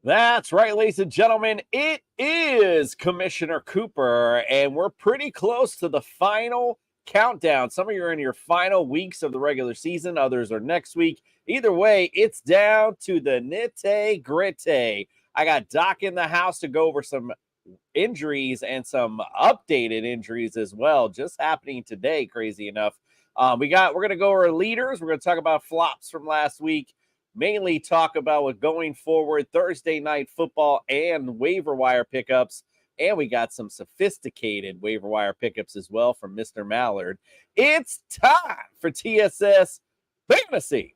That's right, ladies and gentlemen. It is Commissioner Cooper, and we're pretty close to the final countdown. Some of you are in your final weeks of the regular season, others are next week. Either way, it's down to the nitty gritty. I got Doc in the house to go over some injuries and some updated injuries as well, just happening today, crazy enough. We're gonna go over leaders. We're gonna talk about flops from last week, mainly talk about what going forward, Thursday night football and waiver wire pickups. And we got some sophisticated waiver wire pickups as well from Mr. Mallard. It's time for TSS Fantasy.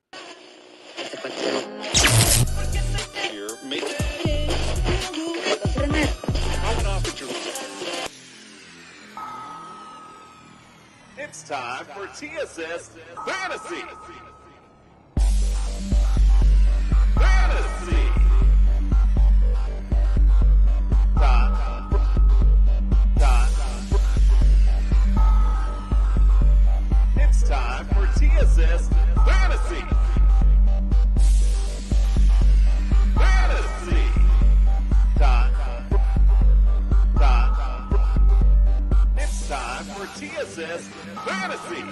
It's time for TSS Fantasy. Fantasy. It's time for TSS Fantasy. Fantasy. It's time for TSS Fantasy.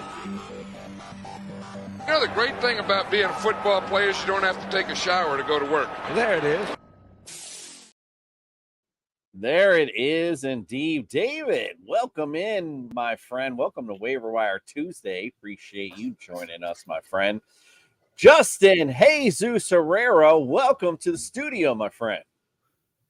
You know, the great thing about being a football player is you don't have to take a shower to go to work. There it is. There it is indeed. David, welcome in, my friend. Welcome to Waiver Wire Tuesday. Appreciate you joining us, my friend. Justin Jesus Herrera, welcome to the studio, my friend.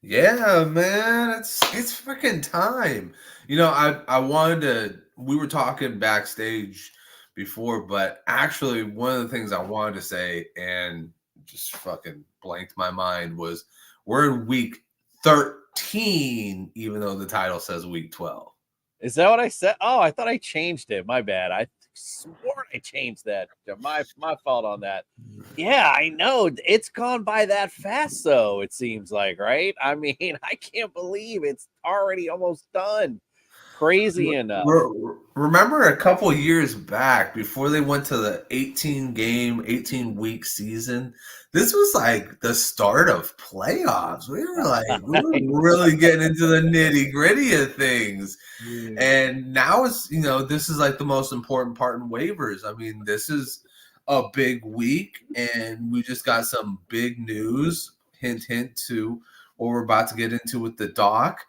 Yeah, man, it's freaking time. You know, I wanted to. We were talking backstage before, but actually, one of the things I wanted to say and just fucking blanked my mind was we're in week 13, even though the title says week 12. Is that what I said? Oh, I thought I changed it. My bad. I swore I changed that. My fault on that. Yeah, I know. It's gone by that fast, though, it seems like, right? I mean, I can't believe it's already almost done. Crazy enough. Remember a couple years back before they went to the 18-week season? This was like the start of playoffs. We were really getting into the nitty gritty of things. And now it's, this is like the most important part in waivers. I mean, this is a big week and we just got some big news. Hint, hint to what we're about to get into with the doc.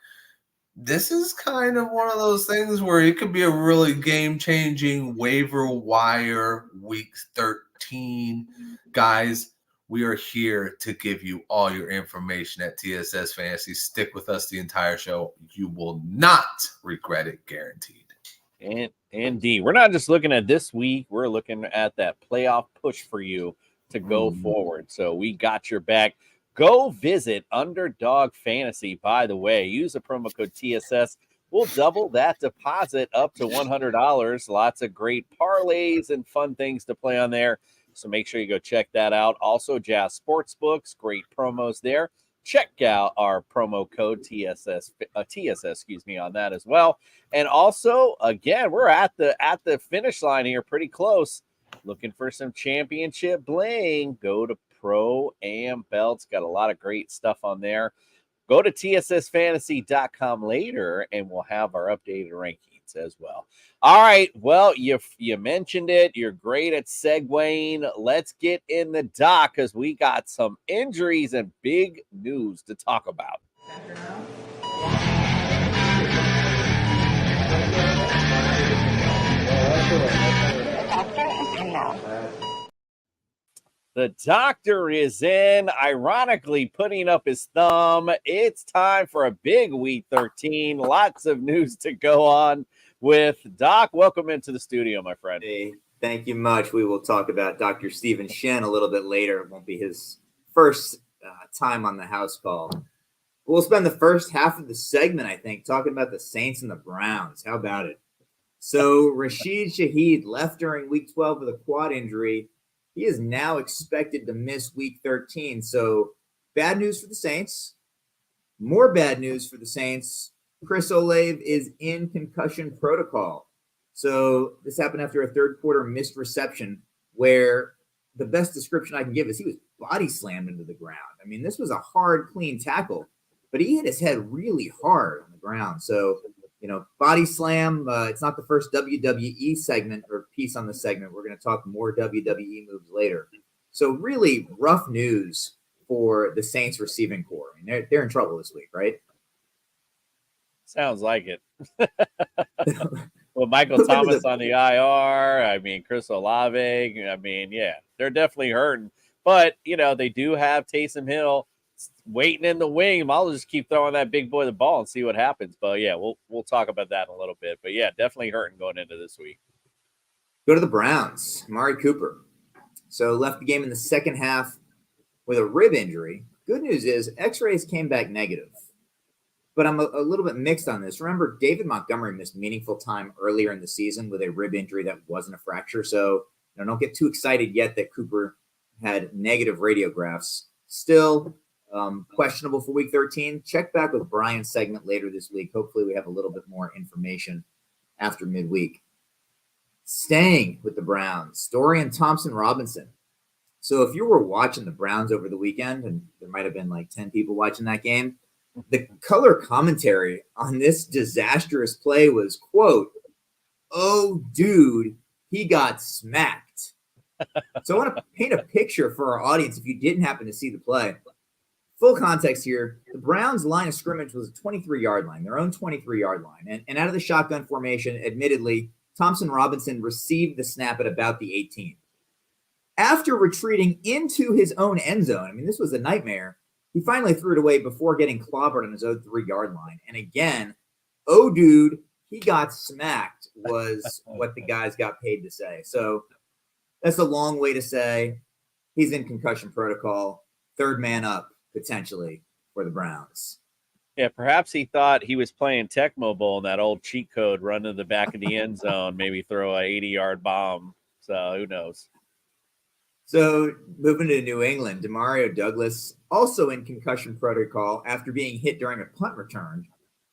This is kind of one of those things where it could be a really game-changing waiver wire week 13. Guys, we are here to give you all your information at TSS Fantasy. Stick with us the entire show. You will not regret it, guaranteed. And indeed, we're not just looking at this week. We're looking at that playoff push for you to go forward. So we got your back. Go visit Underdog Fantasy, by the way. Use the promo code TSS. We'll double that deposit up to $100. Lots of great parlays and fun things to play on there. So make sure you go check that out. Also, Jazz Sportsbooks, great promos there. Check out our promo code TSS, on that as well. And also, again, we're at the finish line here, pretty close. Looking for some championship bling. Go to Pro Am Belts. Got a lot of great stuff on there. Go to tssfantasy.com later, and we'll have our updated rankings as well. All right. Well, you mentioned it. You're great at segueing. Let's get in the doc because we got some injuries and big news to talk about. The doctor is in, ironically putting up his thumb. It's time for a big week 13. Lots of news to go on with. Doc, welcome into the studio, my friend. Hey, thank you much. We will talk about Dr. Stephen Shen a little bit later. It won't be his first time on the house call. We'll spend the first half of the segment, I think, talking about the Saints and the Browns. How about it? So Rashid Shaheed left during week 12 with a quad injury. He is now expected to miss week 13. So bad news for the Saints. More bad news for the Saints. Chris Olave is in concussion protocol. So this happened after a third quarter missed reception where the best description I can give is he was body slammed into the ground. I mean, this was a hard, clean tackle, but he hit his head really hard on the ground. So, body slam. It's not the first WWE segment or piece on the segment. We're going to talk more WWE moves later. So really rough news for the Saints receiving corps. I mean, they're in trouble this week, right? Sounds like it. Well, Michael Thomas on the IR. I mean, Chris Olave. I mean, yeah, they're definitely hurting. But, they do have Taysom Hill waiting in the wing. I'll just keep throwing that big boy the ball and see what happens. But, yeah, we'll talk about that in a little bit. But, yeah, definitely hurting going into this week. Go to the Browns. Amari Cooper. So left the game in the second half with a rib injury. Good news is x-rays came back negative. But I'm a little bit mixed on this. Remember, David Montgomery missed meaningful time earlier in the season with a rib injury that wasn't a fracture. So don't get too excited yet that Cooper had negative radiographs. Still questionable for week 13. Check back with Brian's segment later this week. Hopefully we have a little bit more information after midweek. Staying with the Browns, Dorian Thompson-Robinson. So if you were watching the Browns over the weekend, and there might have been like 10 people watching that game, the color commentary on this disastrous play was, quote, "Oh, dude, he got smacked." So I want to paint a picture for our audience if you didn't happen to see the play. Full context here, the Browns' line of scrimmage was a 23-yard line, their own 23-yard line. And out of the shotgun formation, admittedly, Thompson-Robinson received the snap at about the 18. After retreating into his own end zone, I mean, this was a nightmare, he finally threw it away before getting clobbered on his own 3-yard line. And again, "Oh, dude, he got smacked," was what the guys got paid to say. So that's a long way to say he's in concussion protocol, third man up potentially for the Browns. Yeah, perhaps he thought he was playing Tecmo Bowl in that old cheat code, run to the back of the end zone, maybe throw a 80-yard bomb. So who knows? So moving to New England, Demario Douglas also in concussion protocol after being hit during a punt return.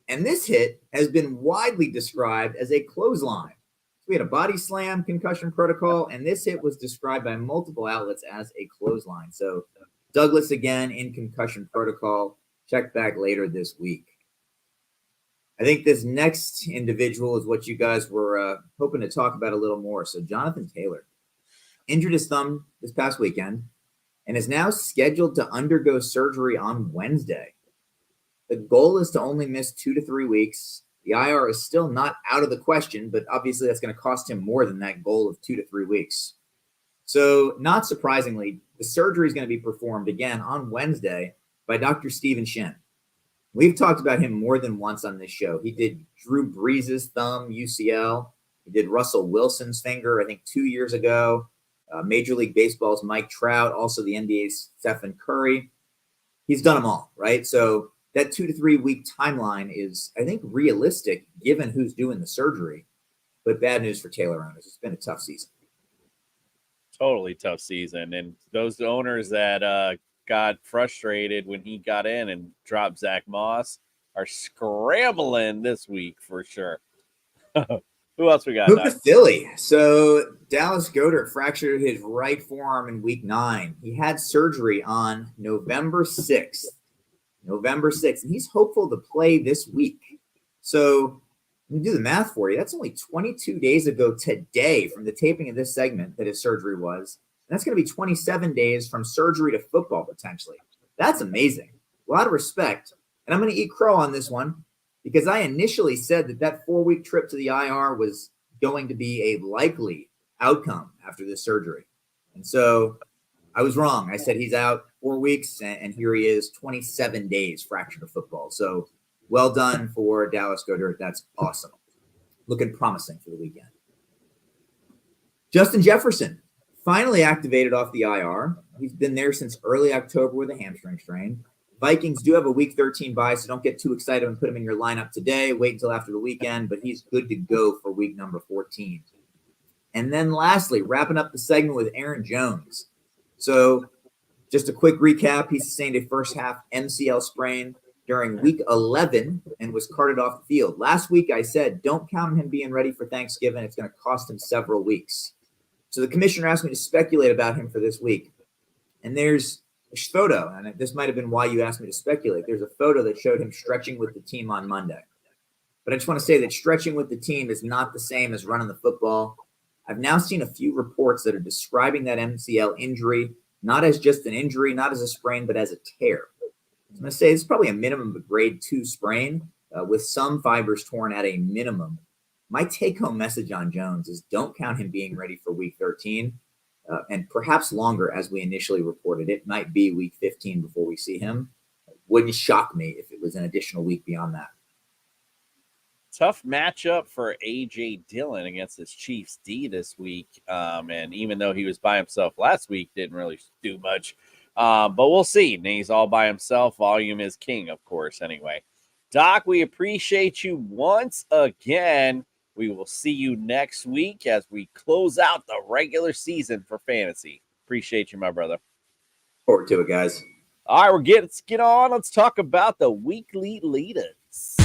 And this hit has been widely described as a clothesline. So we had a body slam, concussion protocol, and this hit was described by multiple outlets as a clothesline. So Douglas again in concussion protocol. Check back later this week. I think this next individual is what you guys were hoping to talk about a little more. So Jonathan Taylor injured his thumb this past weekend and is now scheduled to undergo surgery on Wednesday. The goal is to only miss 2 to 3 weeks. The IR is still not out of the question, but obviously that's going to cost him more than that goal of 2 to 3 weeks. So not surprisingly, the surgery is going to be performed again on Wednesday by Dr. Steven Shen. We've talked about him more than once on this show. He did Drew Brees' thumb, UCL. He did Russell Wilson's finger, I think 2 years ago. Major League Baseball's Mike Trout, also the NBA's Stephen Curry. He's done them all, right? So that 2 to 3 week timeline is, I think, realistic given who's doing the surgery. But bad news for Taylor owners. It's been a tough season. Totally tough season. And those owners that got frustrated when he got in and dropped Zach Moss are scrambling this week for sure. Who else we got? Move to Philly. So Dallas Goedert fractured his right forearm in week 9. He had surgery on November 6th. And he's hopeful to play this week. So let me do the math for you. That's only 22 days ago today from the taping of this segment that his surgery was. And that's going to be 27 days from surgery to football potentially. That's amazing. A lot of respect. And I'm going to eat crow on this one, because I initially said that 4-week trip to the IR was going to be a likely outcome after this surgery. And so I was wrong. I said he's out 4 weeks, and here he is, 27 days fractured to football. So well done for Dallas Goedert. That's awesome. Looking promising for the weekend. Justin Jefferson finally activated off the IR. He's been there since early October with a hamstring strain. Vikings do have a week 13 bye, so don't get too excited and put him in your lineup today. Wait until after the weekend, but he's good to go for week number 14. And then lastly, wrapping up the segment with Aaron Jones. So just a quick recap. He sustained a first half MCL sprain during week 11 and was carted off the field. Last week I said, don't count on him being ready for Thanksgiving. It's going to cost him several weeks. So the commissioner asked me to speculate about him for this week. And there's a photo, and this might have been why you asked me to speculate. There's a photo that showed him stretching with the team on Monday. But I just want to say that stretching with the team is not the same as running the football. I've now seen a few reports that are describing that MCL injury not as just an injury, not as a sprain, but as a tear. I'm going to say it's probably a minimum of a grade 2 sprain with some fibers torn at a minimum. My take-home message on Jones is don't count him being ready for week 13 and perhaps longer as we initially reported. It might be week 15 before we see him. It wouldn't shock me if it was an additional week beyond that. Tough matchup for A.J. Dillon against his Chiefs D this week. And even though he was by himself last week, didn't really do much. But we'll see. And he's all by himself. Volume is king, of course, anyway. Doc, we appreciate you once again. We will see you next week as we close out the regular season for fantasy. Appreciate you, my brother. Forward to it, guys. All right, let's get on. Let's talk about the weekly leaders.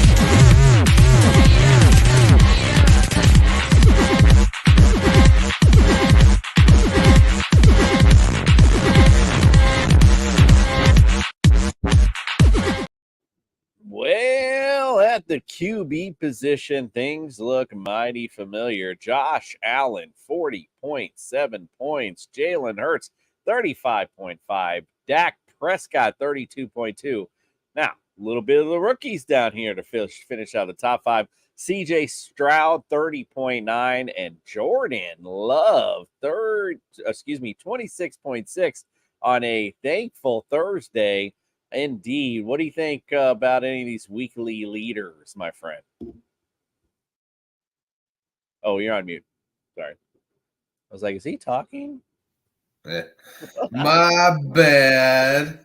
Well, at the QB position, things look mighty familiar. Josh Allen, 40.7 points. Jalen Hurts, 35.5. Dak Prescott, 32.2. Now, a little bit of the rookies down here to finish out the top 5. CJ Stroud, 30.9. And Jordan Love, 26.6 on a thankful Thursday. Indeed. What do you think about any of these weekly leaders, my friend? Oh, you're on mute. Sorry. I was like, is he talking? Yeah. My bad.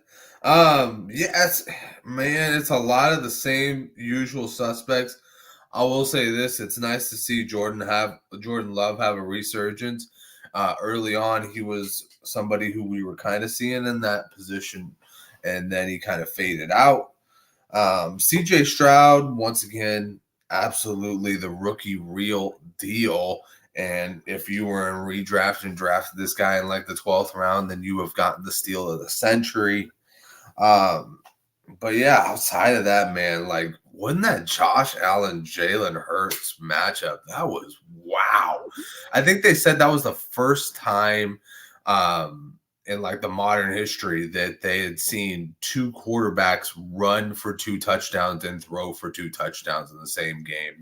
Yes, man, it's a lot of the same usual suspects. I will say this: it's nice to see Jordan Love have a resurgence. Early on, he was somebody who we were kind of seeing in that position, and then he kind of faded out. CJ Stroud, once again, absolutely the rookie real deal. And if you were in redraft and drafted this guy in like the 12th round, then you have gotten the steal of the century. But yeah, outside of that, man, like, wasn't that Josh Allen, Jalen Hurts matchup? That was wow. I think they said that was the first time in like the modern history that they had seen two quarterbacks run for 2 touchdowns and throw for 2 touchdowns in the same game.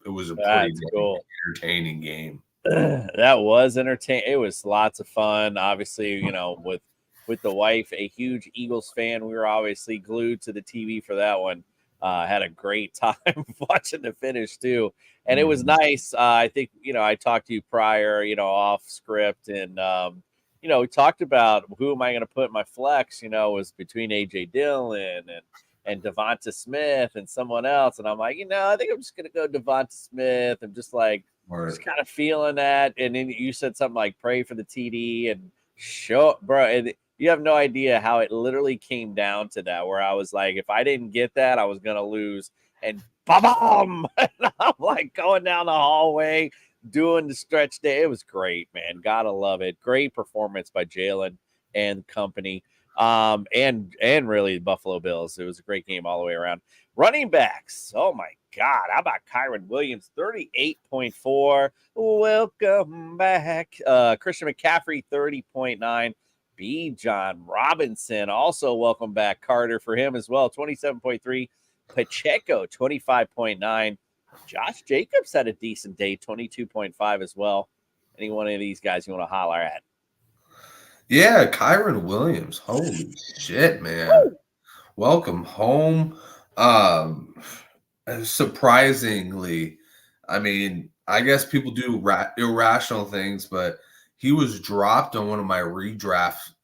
It was a pretty cool, entertaining game. That was entertaining. It was lots of fun. Obviously, with the wife, a huge Eagles fan, we were obviously glued to the TV for that one. Had a great time watching the finish too. And it was nice. I think, I talked to you prior, off script, and we talked about who am I going to put in my flex, was between A.J. Dillon and Devonta Smith and someone else. And I'm like, I think I'm just going to go Devonta Smith. I'm just like, just kind of feeling that. And then you said something like pray for the TD and bro. And you have no idea how it literally came down to that, where I was like, if I didn't get that, I was going to lose. And ba-bam! And I'm like going down the hallway, doing the stretch day. It was great, man. Gotta love it. Great performance by Jalen and company. And really the Buffalo Bills. It was a great game all the way around. Running backs. Oh my God. How about Kyron Williams? 38.4. Welcome back. Christian McCaffrey, 30.9. B. John Robinson. Also welcome back. Carter for him as well. 27.3. Pacheco, 25.9. Josh Jacobs had a decent day, 22.5 as well. Any one of these guys you want to holler at? Yeah, Kyron Williams. Holy shit, man. Woo! Welcome home. Surprisingly, I mean, I guess people do irrational things, but he was dropped on one of my redraft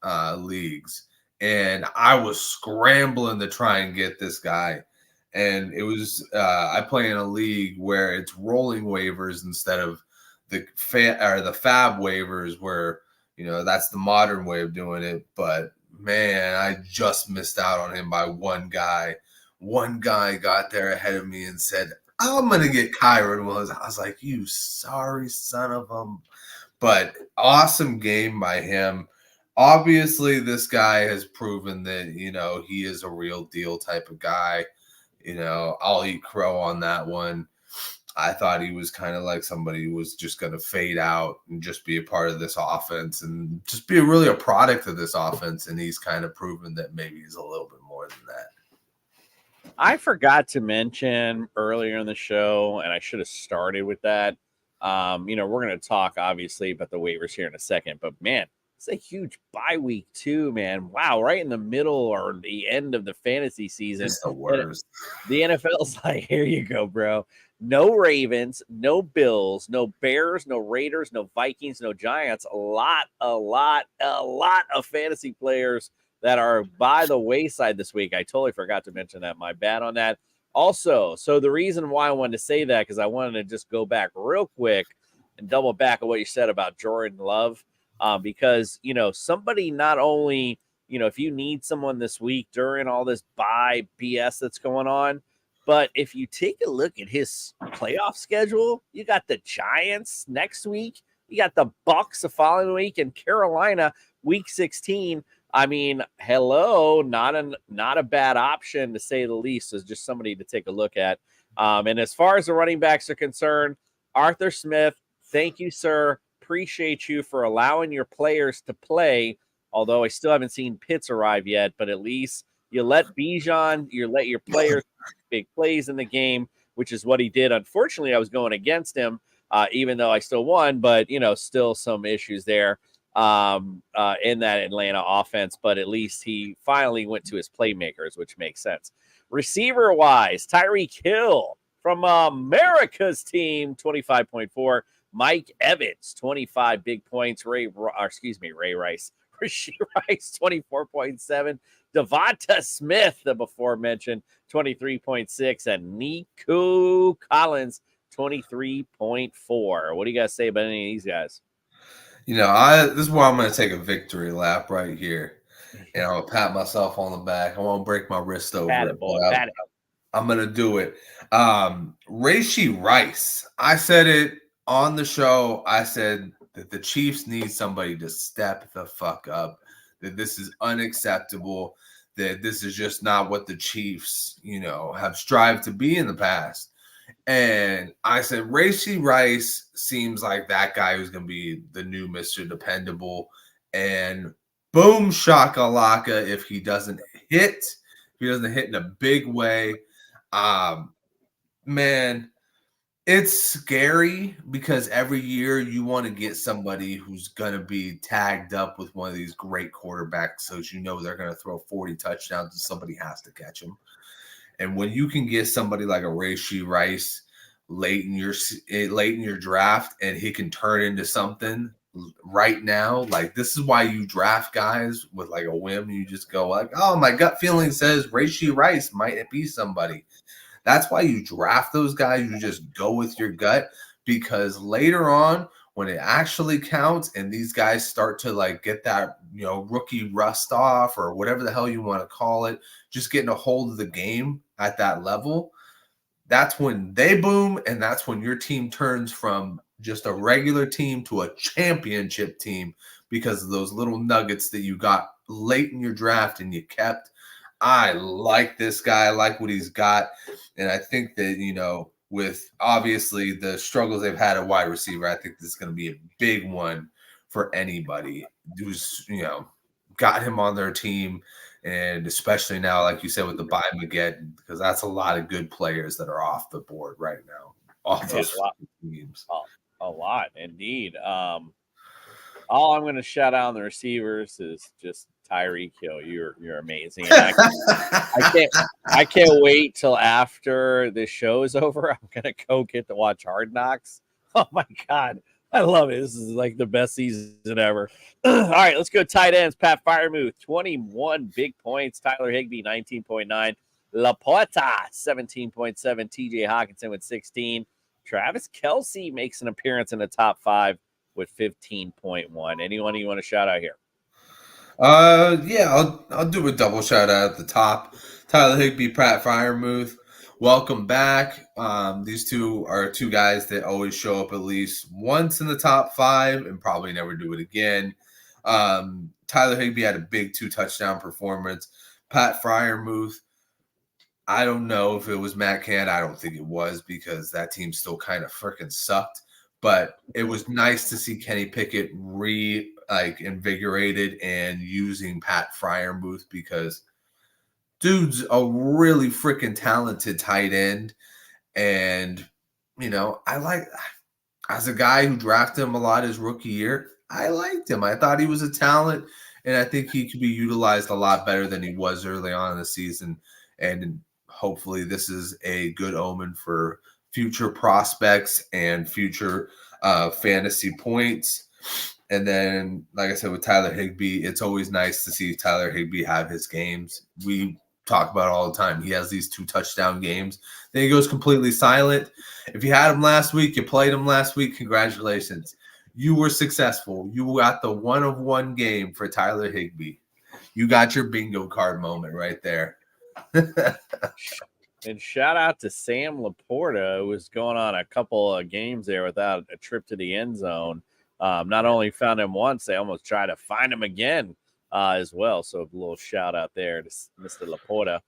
leagues, and I was scrambling to try and get this guy. And it was I play in a league where it's rolling waivers instead of the fab waivers, where that's the modern way of doing it. But man, I just missed out on him by one guy. One guy got there ahead of me and said, "I'm gonna get Kyron Williams." I was like, "You sorry son of a." But awesome game by him. obviously this guy has proven that, he is a real deal type of guy. I'll eat crow on that one. I thought he was kind of like somebody who was just going to fade out and just be a part of this offense and just be really a product of this offense. And he's kind of proven that maybe he's a little bit more than that. I forgot to mention earlier in the show, and I should have started with that. We're going to talk obviously about the waivers here in a second, but man, it's a huge bye week too, man. Wow, right in the middle or the end of the fantasy season. It's the worst. The NFL's like, here you go, bro. No Ravens, no Bills, no Bears, no Raiders, no Vikings, no Giants. A lot of fantasy players that are by the wayside this week. I totally forgot to mention that. My bad on that. Also, so the reason why I wanted to say that, because I wanted to just go back real quick and double back on what you said about Jordan Love, because, somebody not only, if you need someone this week during all this bye BS that's going on, but if you take a look at his playoff schedule, you got the Giants next week, you got the Bucs the following week, and Carolina week 16. I mean, hello, not a bad option to say the least. Is just somebody to take a look at. And as far as the running backs are concerned, Arthur Smith, thank you, sir. Appreciate you for allowing your players to play. Although I still haven't seen Pitts arrive yet, but at least you let Bijan, you let your players big plays in the game, which is what he did. Unfortunately, I was going against him, even though I still won, but still some issues there in that Atlanta offense. But at least he finally went to his playmakers, which makes sense. Receiver wise, Tyreek Hill from America's team, 25.4. Mike Evans, 25 big points. Ray Rice. Rashee Rice, 24.7. Devonta Smith, the before mentioned, 23.6. And Nico Collins, 23.4. What do you guys say about any of these guys? This is where I'm going to take a victory lap right here. And I'll pat myself on the back. I won't break my wrist over Pat it. it, boy. Pat it. I'm going to do it. Rashee Rice. I said it on the show. I said that the Chiefs need somebody to step the fuck up, that this is unacceptable, that this is just not what the Chiefs, have strived to be in the past. And I said, Rashee Rice seems like that guy who's going to be the new Mr. Dependable. And boom, shakalaka, if he doesn't hit in a big way. Man, it's scary because every year you want to get somebody who's going to be tagged up with one of these great quarterbacks, so they're going to throw 40 touchdowns and somebody has to catch them. And when you can get somebody like a Rashee Rice late in your draft and he can turn into something right now, like this is why you draft guys with like a whim. You just go like, oh, my gut feeling says Rashee Rice might be somebody. That's why you draft those guys. You just go with your gut, because later on when it actually counts and these guys start to like get that, rookie rust off or whatever the hell you want to call it, just getting a hold of the game at that level, that's when they boom. And that's when your team turns from just a regular team to a championship team because of those little nuggets that you got late in your draft and you kept. I like this guy. I like what he's got. And I think that, with obviously the struggles they've had at wide receiver, I think this is going to be a big one for anybody who's, got him on their team. And especially now, like you said, with the bye Mageddon, because that's a lot of good players that are off the board right now. Off those teams. A lot, indeed. All I'm going to shout out on the receivers is just Tyreek Hill. You're amazing. I can't wait till after this show is over. I'm gonna go get to watch Hard Knocks. Oh my god, I love it. This is like the best season ever. All right, let's go tight ends. Pat Freiermuth, 21 big points. Tyler Higbee, 19.9. Laporta, 17.7. TJ Hawkinson with 16. Travis Kelce makes an appearance in the top 5 with 15.1. Anyone you want to shout out here? Yeah, I'll do a double shout out at the top. Tyler Higbee, Pat Freiermuth, welcome back. These two are two guys that always show up at least once in the top 5 and probably never do it again. Tyler Higbee had a big 2-touchdown performance. Pat Fryermuth, I don't know if it was Matt Cann. I don't think it was because that team still kind of freaking sucked. But it was nice to see Kenny Pickett invigorated and using Pat Fryermuth because dude's a really freaking talented tight end. And, as a guy who drafted him a lot his rookie year, I liked him. I thought he was a talent, and I think he could be utilized a lot better than he was early on in the season. And hopefully this is a good omen for future prospects and future fantasy points. And then, like I said, with Tyler Higbee, it's always nice to see Tyler Higbee have his games. We talk about it all the time. He has these 2 touchdown games. Then he goes completely silent. If you had him last week, you played him last week, congratulations. You were successful. You got the 1-of-1 game for Tyler Higbee. You got your bingo card moment right there. And shout out to Sam Laporta, who was going on a couple of games there without a trip to the end zone. Not only found him once, they almost tried to find him again as well. So a little shout out there to Mr. Laporta.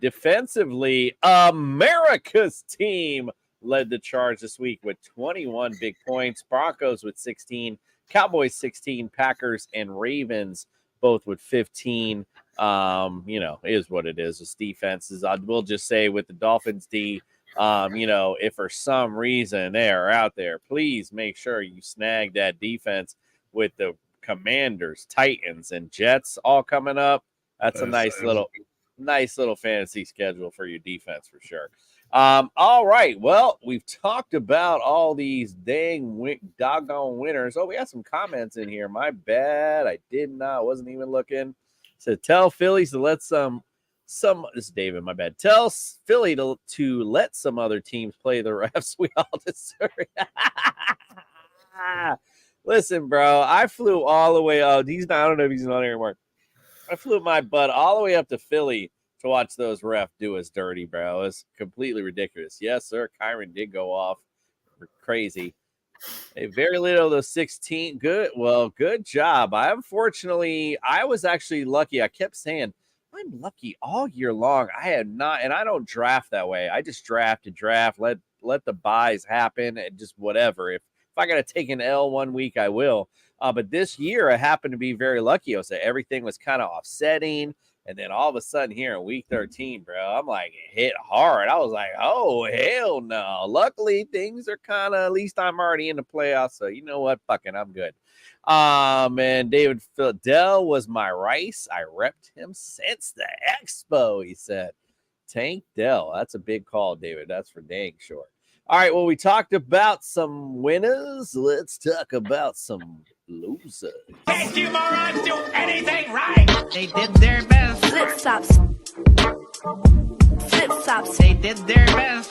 Defensively, America's team led the charge this week with 21 big points. Broncos with 16, Cowboys 16, Packers and Ravens both with 15. Is what it is. This defenses. I will just say with the Dolphins D, if for some reason they are out there, please make sure you snag that defense with the Commanders, Titans, and Jets all coming up. That's a nice little fantasy schedule for your defense for sure. All right. Well, we've talked about all these doggone winners. Oh, we got some comments in here. My bad. I wasn't even looking. So tell Phillies to let this is David, my bad. Tell Philly to let some other teams play the refs. We all deserve it. Listen, bro, I flew all the way out. I don't know if he's not here anymore. I flew my butt all the way up to Philly to watch those refs do us dirty, bro. It's completely ridiculous. Yes, sir. Kyron did go off. Crazy. Very little of those 16. Good job. I was actually lucky. I kept saying, I'm lucky all year long. I had not, and I don't draft that way. I just draft, let the buys happen and just whatever. If I got to take an L one week, I will. But this year, I happened to be very lucky. I was saying everything was kind of offsetting. And then all of a sudden here in week 13, bro, I'm like, it hit hard. I was like, oh, hell no. Luckily, things are kind of, at least I'm already in the playoffs. So you know what? Fucking, I'm good. And David Dell was my rice. I repped him since the expo, he said. Tank Dell. That's a big call, David. That's for dang sure. All right, well, we talked about some winners. Let's talk about some losers. Can't you morons do anything right? They did their best. Flip-flops. Flip-flops. They did their best.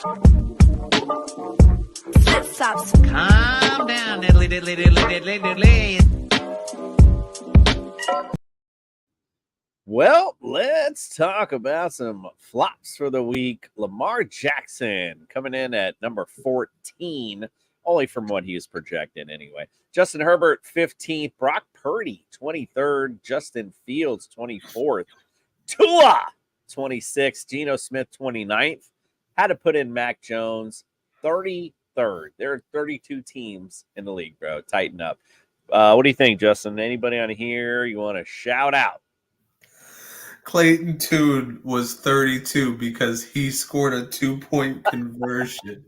Flip-flops. Calm down, diddly, diddly, diddly, diddly, diddly. Well, let's talk about some flops for the week. Lamar Jackson coming in at number 14, only from what he was projected anyway. Justin Herbert, 15th. Brock Purdy, 23rd. Justin Fields, 24th. Tua, 26th. Geno Smith, 29th. Had to put in Mac Jones, 33rd. There are 32 teams in the league, bro. Tighten up. What do you think, Justin? Anybody on here you want to shout out? Clayton Tune was 32 because he scored a 2-point conversion.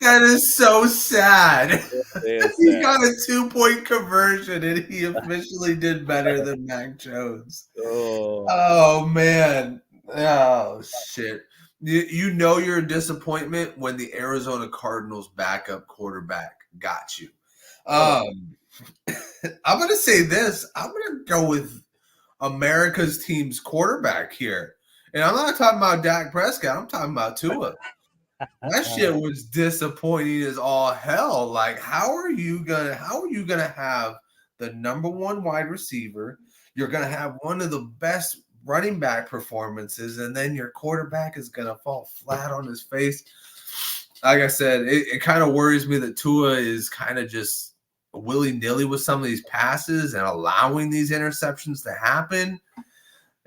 That is so sad. He got a 2-point conversion and he officially did better than Mac Jones. Oh man. Oh, shit. You know you're a disappointment when the Arizona Cardinals backup quarterback got you. I'm going to say this. I'm going to go with America's team's quarterback here. And I'm not talking about Dak Prescott. I'm talking about Tua. That shit was disappointing as all hell. Like, how are you gonna have the number one wide receiver? You're gonna have one of the best running back performances, and then your quarterback is gonna fall flat on his face. Like I said, it kind of worries me that Tua is kind of just willy-nilly with some of these passes and allowing these interceptions to happen.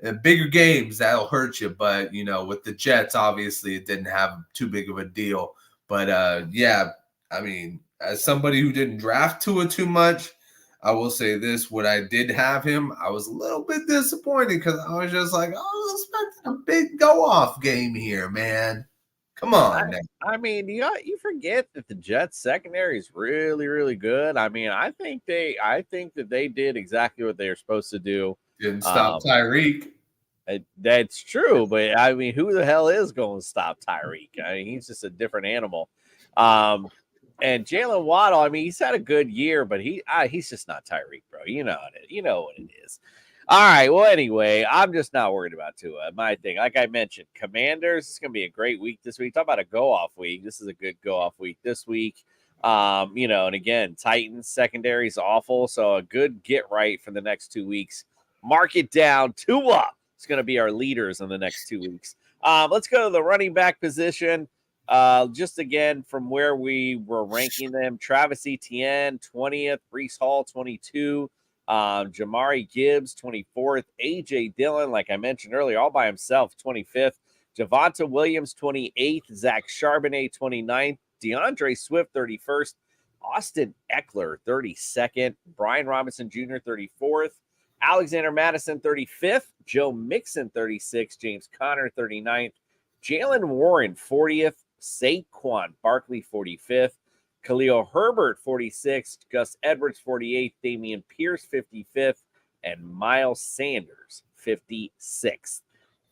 In bigger games, that'll hurt you. But, with the Jets, obviously, it didn't have too big of a deal. But, yeah, I mean, as somebody who didn't draft Tua too much, I will say this. When I did have him, I was a little bit disappointed because I was just like, I was expecting a big go-off game here, man. Come on. I mean, you forget that the Jets secondary is really, really good. I mean, I think that they did exactly what they were supposed to do. Didn't stop Tyreek. That's true, but I mean, who the hell is going to stop Tyreek? I mean, he's just a different animal. And Jalen Waddle, I mean, he's had a good year, but he's just not Tyreek, bro. You know what it is. All right. Well, anyway, I'm just not worried about Tua. My thing, like I mentioned, Commanders, it's going to be a great week this week. Talk about a go-off week. This is a good go-off week this week. And again, Titans secondary is awful, so a good get right for the next 2 weeks. Mark it down. Tua is going to be our leaders in the next 2 weeks. Let's go to the running back position. Just again, from where we were ranking them, Travis Etienne, 20th, Breece Hall, 22, Jamari Gibbs, 24th, AJ Dillon, like I mentioned earlier, all by himself, 25th, Javonte Williams, 28th, Zach Charbonnet, 29th, DeAndre Swift, 31st, Austin Eckler, 32nd, Brian Robinson Jr., 34th, Alexander Madison, 35th, Joe Mixon, 36th, James Conner, 39th, Jalen Warren, 40th, Saquon Barkley, 45th, Khalil Herbert, 46th, Gus Edwards, 48th, Damian Pierce, 55th, and Miles Sanders, 56th.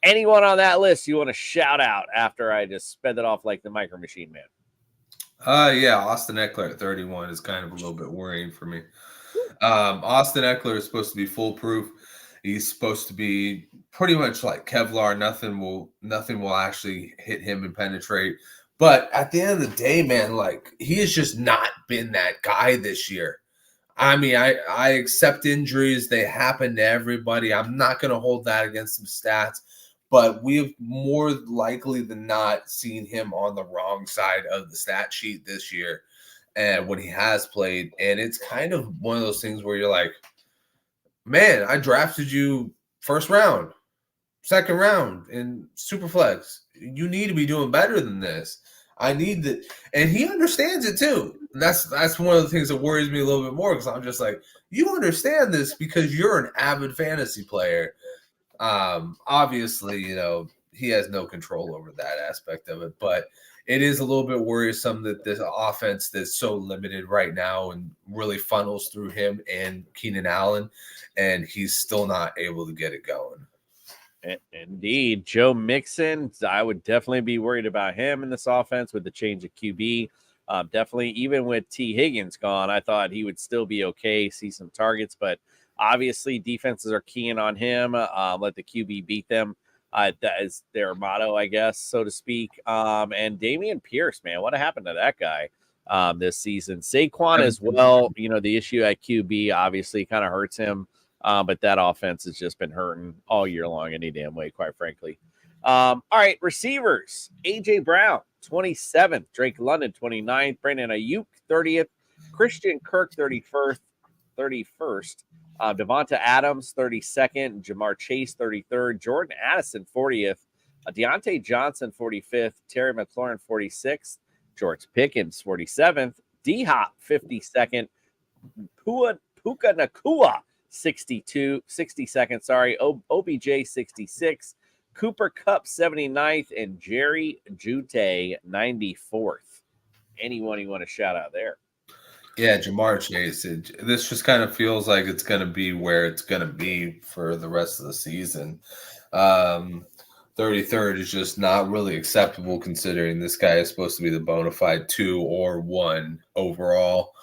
Anyone on that list you want to shout out after I just sped it off like the Micro Machine Man? Yeah, Austin Eckler at 31 is kind of a little bit worrying for me. Austin Eckler is supposed to be foolproof. He's supposed to be pretty much like Kevlar. Nothing will actually hit him and penetrate. But at the end of the day, man, like, he has just not been that guy this year. I mean, I accept injuries. They happen to everybody. I'm not going to hold that against some stats. But we've more likely than not seen him on the wrong side of the stat sheet this year and when he has played. And it's kind of one of those things where you're like, man, I drafted you first round, second round in Superflex. You need to be doing better than this. I need that. And he understands it too. And that's one of the things that worries me a little bit more because I'm just like, you understand this because you're an avid fantasy player. Obviously, he has no control over that aspect of it, but it is a little bit worrisome that this offense that's so limited right now and really funnels through him and Keenan Allen, and he's still not able to get it going. Indeed. Joe Mixon, I would definitely be worried about him in this offense with the change of QB. Definitely, even with T. Higgins gone, I thought he would still be okay, see some targets, but obviously defenses are keying on him. Let the QB beat them. That is their motto, I guess, so to speak. And Damian Pierce, man, what happened to that guy this season? Saquon as well, the issue at QB obviously kind of hurts him. But that offense has just been hurting all year long any damn way, quite frankly. All right, receivers. A.J. Brown, 27th. Drake London, 29th. Brandon Ayuk, 30th. Christian Kirk, 31st. Devonta Adams, 32nd. Jamar Chase, 33rd. Jordan Addison, 40th. Deontay Johnson, 45th. Terry McLaurin, 46th. George Pickens, 47th. D-Hop, 52nd. Puka Nakua, 62nd. OBJ, 66. Cooper Kupp, 79th. And Jerry Jute, 94th. Anyone you want to shout out there? Yeah, Jamar Chase. This just kind of feels like it's going to be where it's going to be for the rest of the season. 33rd is just not really acceptable considering this guy is supposed to be the bona fide 2 or 1 overall.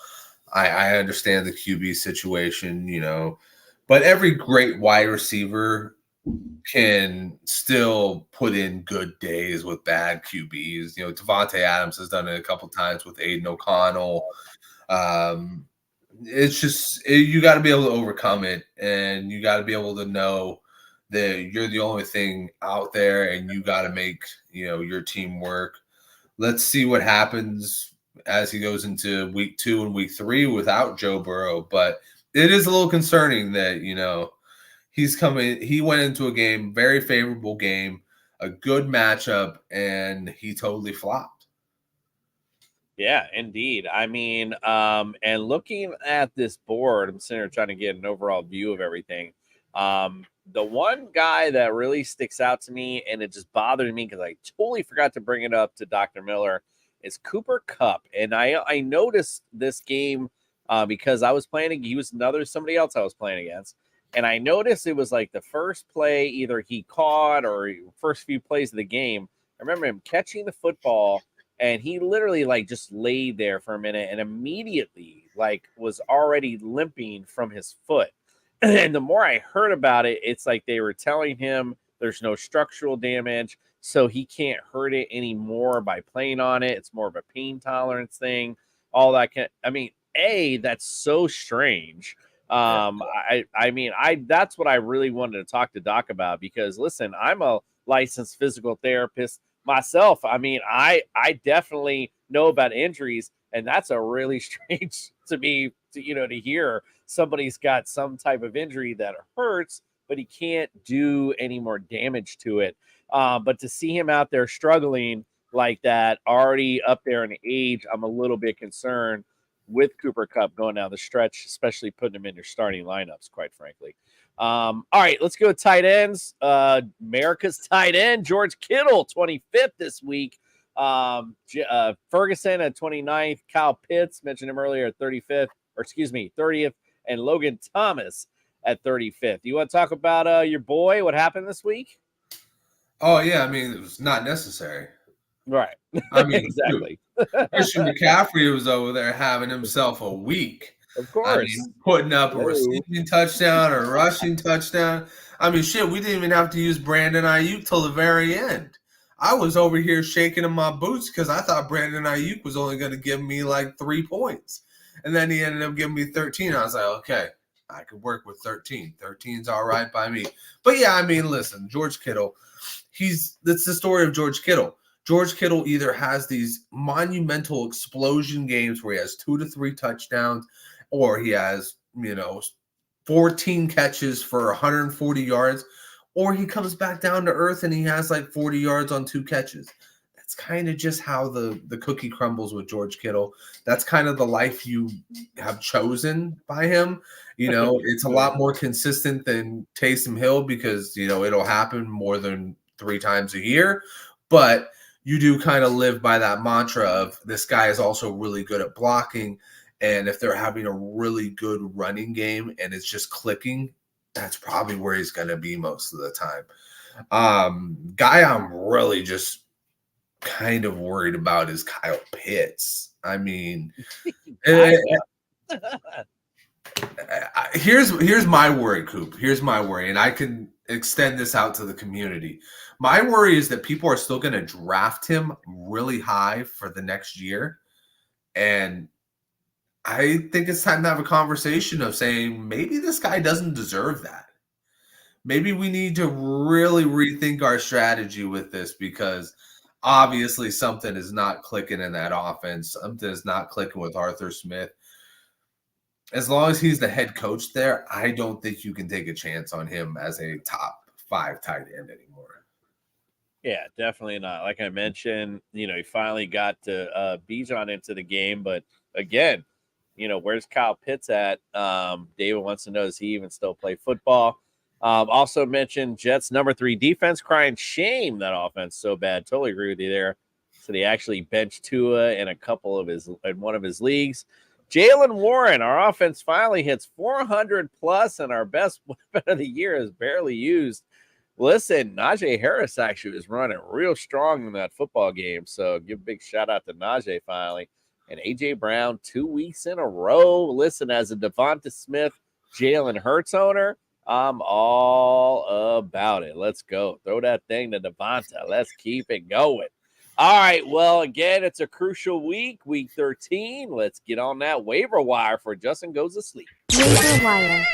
I understand the QB situation, but every great wide receiver can still put in good days with bad QBs. Devontae Adams has done it a couple times with Aiden O'Connell. It's just you got to be able to overcome it, and you got to be able to know that you're the only thing out there, and you got to make your team work. Let's see what happens as he goes into week 2 and week 3 without Joe Burrow. But it is a little concerning that, he went into a game, very favorable game, a good matchup, and he totally flopped. Yeah, indeed. I mean, and looking at this board, I'm sitting here trying to get an overall view of everything. The one guy that really sticks out to me, and it just bothered me because I totally forgot to bring it up to Dr. Miller, is Cooper Kupp. And I noticed this game because I was playing, he was somebody else I was playing against. And I noticed it was like the first play either he caught or first few plays of the game. I remember him catching the football, and he literally like just laid there for a minute and immediately like was already limping from his foot. And the more I heard about it, it's like they were telling him there's no structural damage, so he can't hurt it anymore by playing on it. It's more of a pain tolerance thing. All that that's so strange. That's what I really wanted to talk to Doc about, because listen, I'm a licensed physical therapist myself. I mean, I definitely know about injuries, and that's a really strange to me to hear somebody's got some type of injury that hurts, but he can't do any more damage to it. But to see him out there struggling like that, already up there in age, I'm a little bit concerned with Cooper Kupp going down the stretch, especially putting him in your starting lineups, quite frankly. All right, let's go tight ends. America's tight end, George Kittle, 25th this week. Ferguson at 29th. Kyle Pitts, mentioned him earlier, at 30th. And Logan Thomas at 35th. You want to talk about your boy, what happened this week? Oh, yeah. I mean, it was not necessary. Right. I mean, exactly. Christian McCaffrey was over there having himself a week. Of course. Putting up a receiving touchdown or rushing touchdown. I mean, shit, we didn't even have to use Brandon Ayuk till the very end. I was over here shaking in my boots because I thought Brandon Ayuk was only going to give me like 3 points. And then he ended up giving me 13. I was like, okay, I could work with 13. 13's all right by me. But yeah, I mean, listen, George Kittle, that's the story of George Kittle. George Kittle either has these monumental explosion games where he has 2 to 3 touchdowns, or he has, 14 catches for 140 yards, or he comes back down to earth and he has like 40 yards on 2 catches. That's kind of just how the cookie crumbles with George Kittle. That's kind of the life you have chosen by him. It's a lot more consistent than Taysom Hill because, it'll happen more than 3 times a year. But you do kind of live by that mantra of this guy is also really good at blocking. And if they're having a really good running game and it's just clicking, that's probably where he's going to be most of the time. Guy I'm really just kind of worried about is Kyle Pitts. I mean, here's my worry, Coop. Here's my worry, and I can extend this out to the community. My worry is that people are still going to draft him really high for the next year, and I think it's time to have a conversation of saying maybe this guy doesn't deserve that. Maybe we need to really rethink our strategy with this because obviously something is not clicking in that offense. Something is not clicking with Arthur Smith. As long as he's the head coach there, I don't think you can take a chance on him as a top 5 tight end anymore. Yeah, definitely not. Like I mentioned, he finally got to Bijan into the game, but again, where's Kyle Pitts at? David wants to know, does he even still play football? Also mentioned Jets number 3 defense, crying shame that offense so bad. Totally agree with you there. So they actually benched Tua in one of his leagues. Jalen Warren, our offense finally hits 400 plus, and our best weapon of the year is barely used. Listen, Najee Harris actually was running real strong in that football game. So give a big shout out to Najee finally. And A.J. Brown 2 weeks in a row. Listen, as a Devonta Smith, Jalen Hurts owner, I'm all about it. Let's go. Throw that thing to Devonta. Let's keep it going. All right. Well, again, it's a crucial week 13. Let's get on that waiver wire for Justin Goes to Sleep. Waiver wire.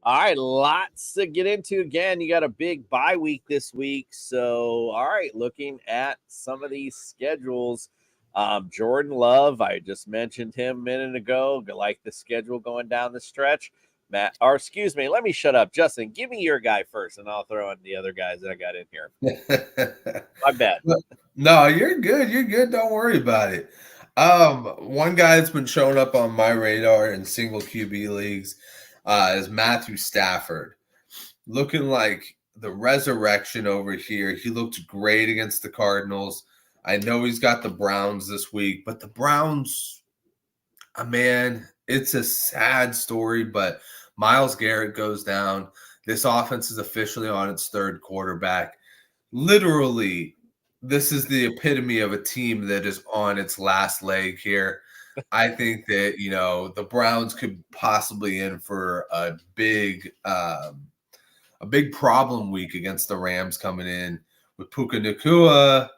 All right, lots to get into. Again, you got a big bye week this week. So, all right, looking at some of these schedules. Jordan Love, I just mentioned him a minute ago. Like the schedule going down the stretch. Excuse me, let me shut up. Justin, give me your guy first, and I'll throw in the other guys that I got in here. My bad. No, you're good. You're good. Don't worry about it. One guy that's been showing up on my radar in single QB leagues is Matthew Stafford. Looking like the resurrection over here. He looked great against the Cardinals. I know he's got the Browns this week, but the Browns, man, it's a sad story, but Myles Garrett goes down. This offense is officially on its third quarterback. Literally, this is the epitome of a team that is on its last leg here. I think that, the Browns could possibly in for a big problem week against the Rams coming in with Puka Nacua,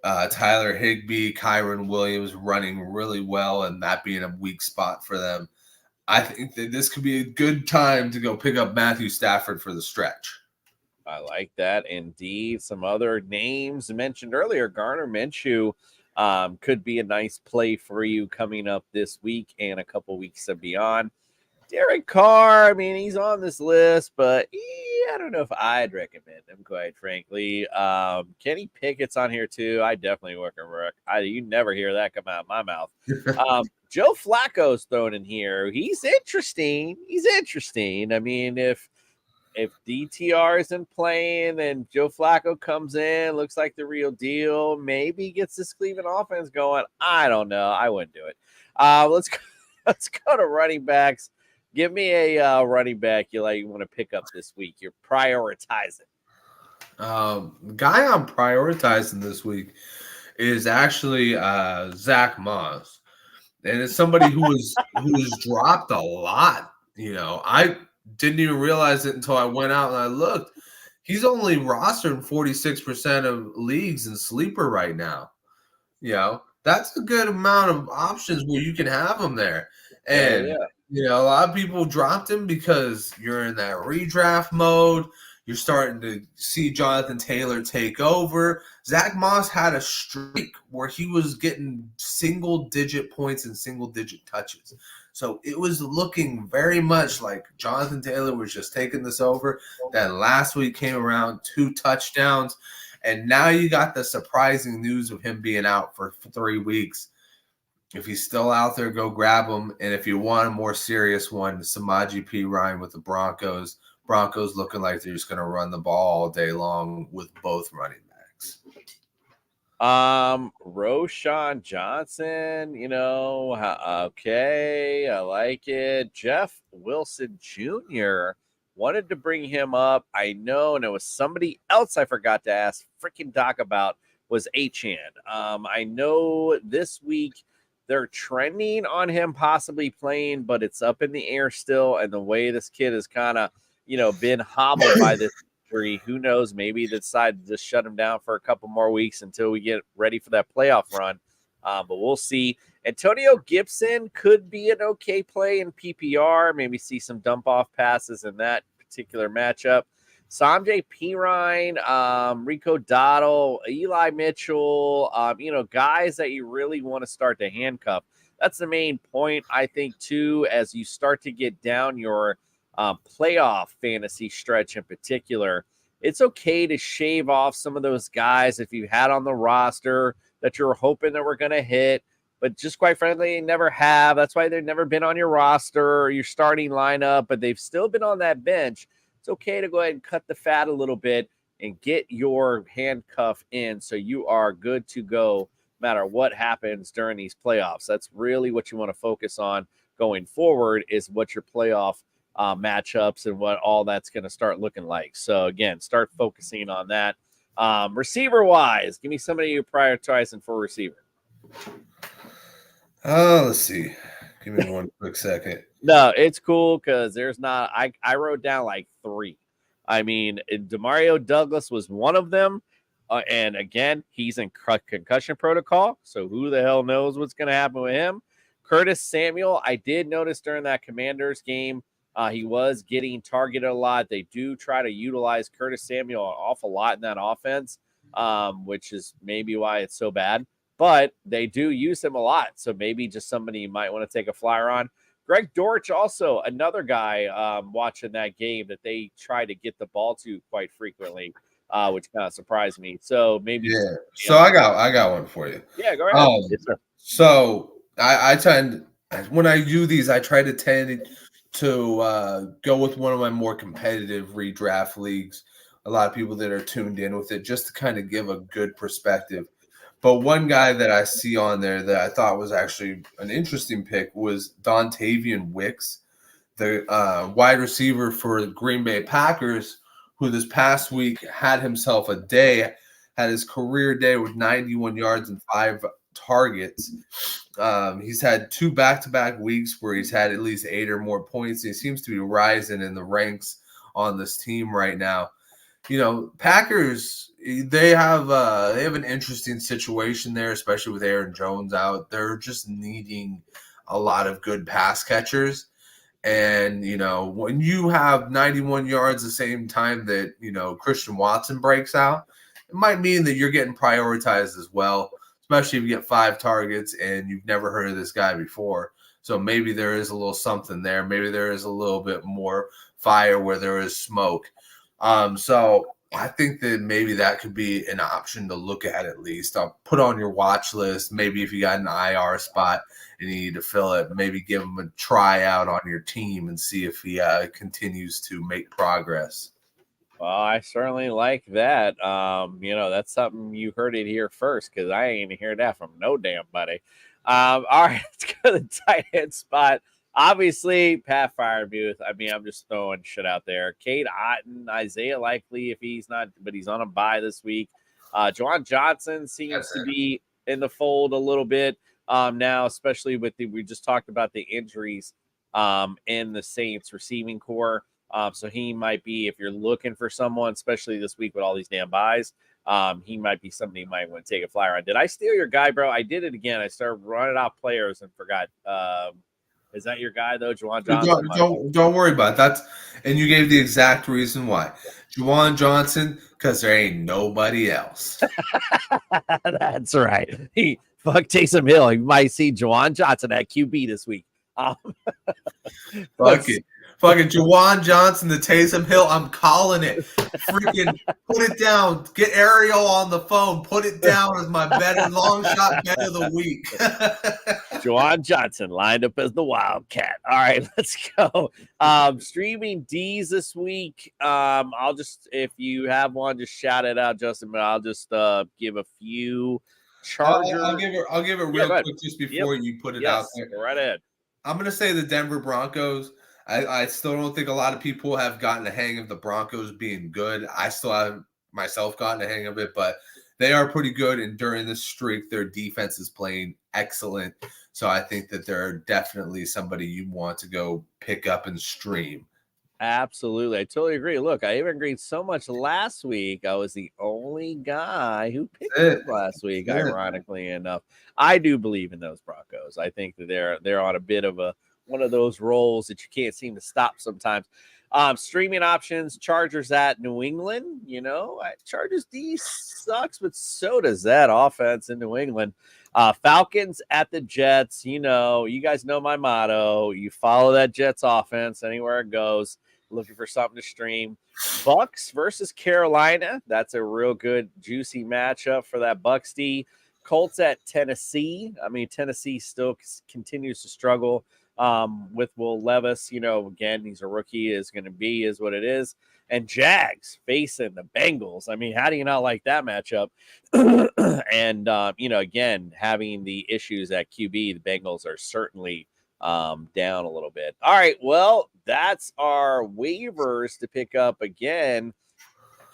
Tyler Higbee, Kyron Williams running really well, and that being a weak spot for them. I think that this could be a good time to go pick up Matthew Stafford for the stretch. I like that. Indeed. Some other names mentioned earlier. Garner Minshew could be a nice play for you coming up this week and a couple weeks and beyond. Derek Carr, I mean, he's on this list, but I don't know if I'd recommend him, quite frankly. Kenny Pickett's on here, too. I definitely work a rook. You never hear that come out of my mouth. Joe Flacco's thrown in here. He's interesting. I mean, if DTR isn't playing and Joe Flacco comes in, looks like the real deal, maybe gets this Cleveland offense going. I don't know. I wouldn't do it. Let's go to running backs. Give me a running back you want to pick up this week. You're prioritizing. The guy I'm prioritizing this week is actually Zach Moss, and it's somebody who was dropped a lot. I didn't even realize it until I went out and I looked. He's only rostered in 46% of leagues in sleeper right now. That's a good amount of options where you can have him there. And a lot of people dropped him because you're in that redraft mode. You're starting to see Jonathan Taylor take over. Zach Moss had a streak where he was getting single-digit points and single-digit touches. So it was looking very much like Jonathan Taylor was just taking this over. Then last week came around, 2 touchdowns. And now you got the surprising news of him being out for 3 weeks. If he's still out there, go grab him. And if you want a more serious one, Samaje Perine with the Broncos. Broncos looking like they're just going to run the ball all day long with both running backs. Roschon Johnson, okay, I like it. Jeff Wilson Jr. wanted to bring him up. I know, and it was somebody else I forgot to ask freaking Doc about was Achane. I know this week they're trending on him possibly playing, but it's up in the air still. And the way this kid is kind of, been hobbled by this injury, who knows? Maybe they decide to just shut him down for a couple more weeks until we get ready for that playoff run. But we'll see. Antonio Gibson could be an okay play in PPR. Maybe see some dump off passes in that particular matchup. Samaje Perine, Rico Dottle, Eli Mitchell, guys that you really want to start to handcuff. That's the main point, I think, too, as you start to get down your playoff fantasy stretch in particular. It's okay to shave off some of those guys if you had on the roster that you're hoping that we're going to hit, but just quite frankly, they never have. That's why they've never been on your roster or your starting lineup, but they've still been on that bench. It's okay to go ahead and cut the fat a little bit and get your handcuff in so you are good to go no matter what happens during these playoffs. That's really what you want to focus on going forward, is what your playoff matchups and what all that's going to start looking like. So, again, start focusing on that. Receiver-wise, give me somebody you're prioritizing for receiver. Let's see. Give me one quick second. No, it's cool because there's not – I wrote down like 3. I mean, Demario Douglas was one of them. And, again, he's in concussion protocol, so who the hell knows what's going to happen with him. Curtis Samuel, I did notice during that Commanders game, He was getting targeted a lot. They do try to utilize Curtis Samuel an awful lot in that offense, which is maybe why it's so bad. But they do use him a lot. So maybe just somebody you might want to take a flyer on. Greg Dortch, also another guy watching that game that they try to get the ball to quite frequently, which kind of surprised me. So maybe So I got one for you. Yeah, go ahead. Yes, sir. So I tend, when I do these, I try to tend to go with one of my more competitive redraft leagues. A lot of people that are tuned in with it, just to kind of give a good perspective. But one guy that I see on there that I thought was actually an interesting pick was Dontavian Wicks, the wide receiver for the Green Bay Packers, who this past week had himself had his career day with 91 yards and 5 targets. He's had 2 back-to-back weeks where he's had at least 8 or more points. He seems to be rising in the ranks on this team right now. Packers, they have an interesting situation there, especially with Aaron Jones out. They're just needing a lot of good pass catchers. And, when you have 91 yards the same time that, Christian Watson breaks out, it might mean that you're getting prioritized as well, especially if you get 5 targets and you've never heard of this guy before. So maybe there is a little something there. Maybe there is a little bit more fire where there is smoke. So I think that maybe that could be an option to look at least. I'll put on your watch list. Maybe if you got an IR spot and you need to fill it, maybe give him a tryout on your team and see if he continues to make progress. Well, I certainly like that. That's something you heard it here first, because I ain't hear that from no damn buddy. All right, let's go to the tight end spot. Obviously, Pat Firemuth. I mean, I'm just throwing shit out there. Cade Otton, Isaiah Likely, if he's not, but he's on a bye this week. Juwan Johnson seems to be in the fold a little bit now, especially with we just talked about the injuries in the Saints receiving core. So he might be, if you're looking for someone, especially this week with all these damn buys, he might be somebody you might want to take a flyer on. Did I steal your guy, bro? I did it again. I started running out players and forgot. Is that your guy, though, Juwan Johnson? Don't worry about that. And you gave the exact reason why. Juwan Johnson, because there ain't nobody else. That's right. Fuck Taysom Hill. You might see Juwan Johnson at QB this week. Fucking Juwan Johnson to Taysom Hill. I'm calling it. Freaking put it down. Get Ariel on the phone. Put it down as my long shot bet of the week. Juwan Johnson lined up as the Wildcat. All right, let's go. Streaming D's this week. I'll just, if you have one, just shout it out, Justin. But I'll just give a few. Charger. I'll give it real quick just before you put it out there. Right ahead. I'm going to say the Denver Broncos. I still don't think a lot of people have gotten a hang of the Broncos being good. I still have myself gotten a hang of it, but they are pretty good. And during this streak, their defense is playing excellent. So I think that they're definitely somebody you want to go pick up and stream. Absolutely. I totally agree. Look, I even agreed so much last week. I was the only guy who picked it last week, ironically enough. I do believe in those Broncos. I think that they're on a bit of one of those rolls that you can't seem to stop sometimes. Streaming options, Chargers at New England. Chargers D sucks, but so does that offense in New England. Falcons at the Jets. You guys know my motto. You follow that Jets offense anywhere it goes. Looking for something to stream. Bucks versus Carolina. That's a real good, juicy matchup for that Bucks D. Colts at Tennessee. I mean, Tennessee still continues to struggle with Will Levis. Again, he's a rookie, is what it is. And Jags facing the Bengals. I mean, how do you not like that matchup? And, again, having the issues at QB, the Bengals are certainly down a little bit. All right, well, that's our waivers to pick up again.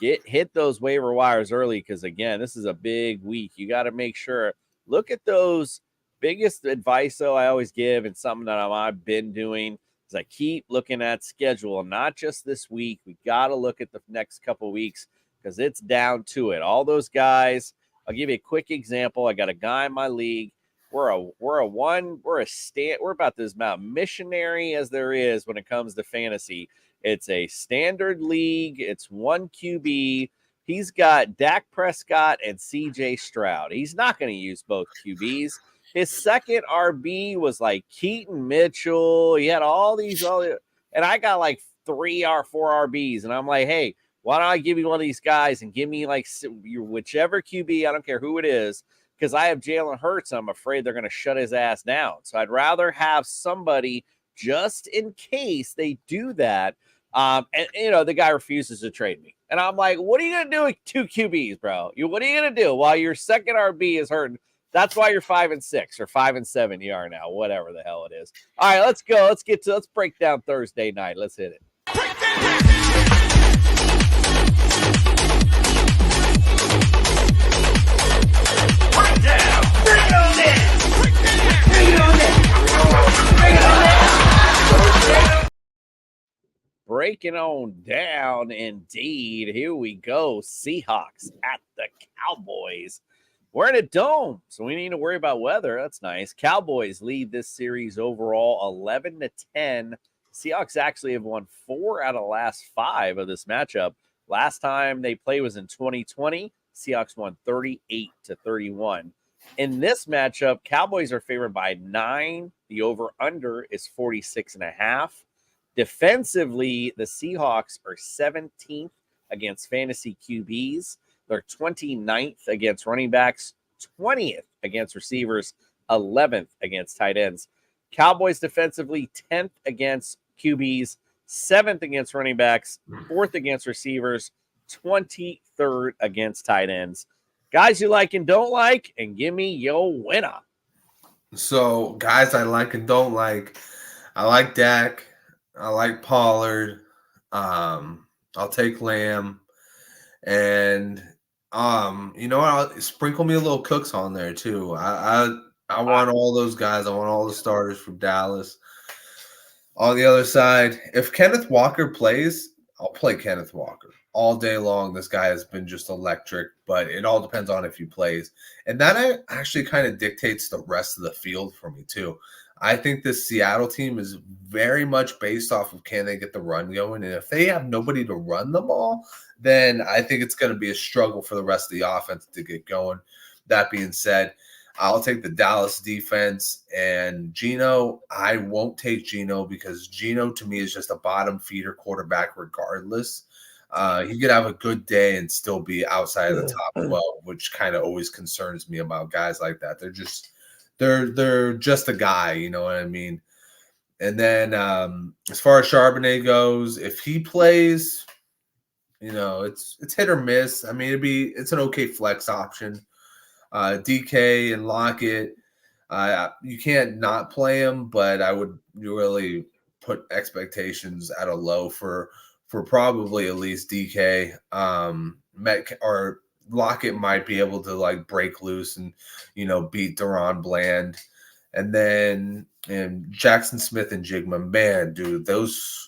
Hit those waiver wires early, because again, this is a big week. You got to make sure, look at those. Biggest advice though I always give, and something that I've been doing, is I keep looking at schedule, not just this week. We got to look at the next couple weeks, because it's down to it. All those guys, I'll give you a quick example. I got a guy in my league. We're about as missionary as there is when it comes to fantasy. It's a standard league. It's one QB. He's got Dak Prescott and CJ Stroud. He's not going to use both QBs. His second RB was like Keaton Mitchell. He had and I got like 3 or 4 RBs. And I'm like, hey, why don't I give you one of these guys and give me like whichever QB, I don't care who it is, because I have Jalen Hurts. I'm afraid they're going to shut his ass down. So I'd rather have somebody just in case they do that. And the guy refuses to trade me. And I'm like, what are you going to do with 2 QBs, bro? What are you going to do while your second RB is hurting? That's why you're 5-6 or 5-7 you are now, whatever the hell it is. All right, let's go. Let's break down Thursday night. Let's hit it. Breaking on down, indeed. Here we go. Seahawks at the Cowboys. We're in a dome, so we need to worry about weather. That's nice. Cowboys lead this series overall 11-10. Seahawks actually have won 4 out of the last 5 of this matchup. Last time they played was in 2020. Seahawks won 38-31. In this matchup, Cowboys are favored by 9. The over-under is 46.5. Defensively, the Seahawks are 17th against fantasy QBs. They're 29th against running backs, 20th against receivers, 11th against tight ends. Cowboys defensively 10th against QBs, 7th against running backs, 4th against receivers, 23rd against tight ends. Guys you like and don't like, and give me your winner. So, guys I like and don't like. I like Dak. I like Pollard. I'll take Lamb. And I'll sprinkle me a little Cooks on there too. I want all those guys. I want all the starters from Dallas. On the other side, if Kenneth Walker plays, I'll play Kenneth Walker all day long. This guy has been just electric, but it all depends on if he plays. And that actually kind of dictates the rest of the field for me too. I think this Seattle team is very much based off of can they get the run going. And if they have nobody to run the ball, then I think it's going to be a struggle for the rest of the offense to get going. That being said, I'll take the Dallas defense. And Geno, I won't take Geno because Geno to me is just a bottom feeder quarterback regardless. He could have a good day and still be outside of the top 12, which kind of always concerns me about guys like that. They're just a guy, you know what I mean? And then as far as Charbonnet goes, if he plays, it's hit or miss. I mean, it's an okay flex option. DK and Lockett, you can't not play him, but I would really put expectations at a low for probably at least DK. Or Lockett might be able to break loose and beat Deron Bland, and then Jackson Smith and Jigma, man, dude,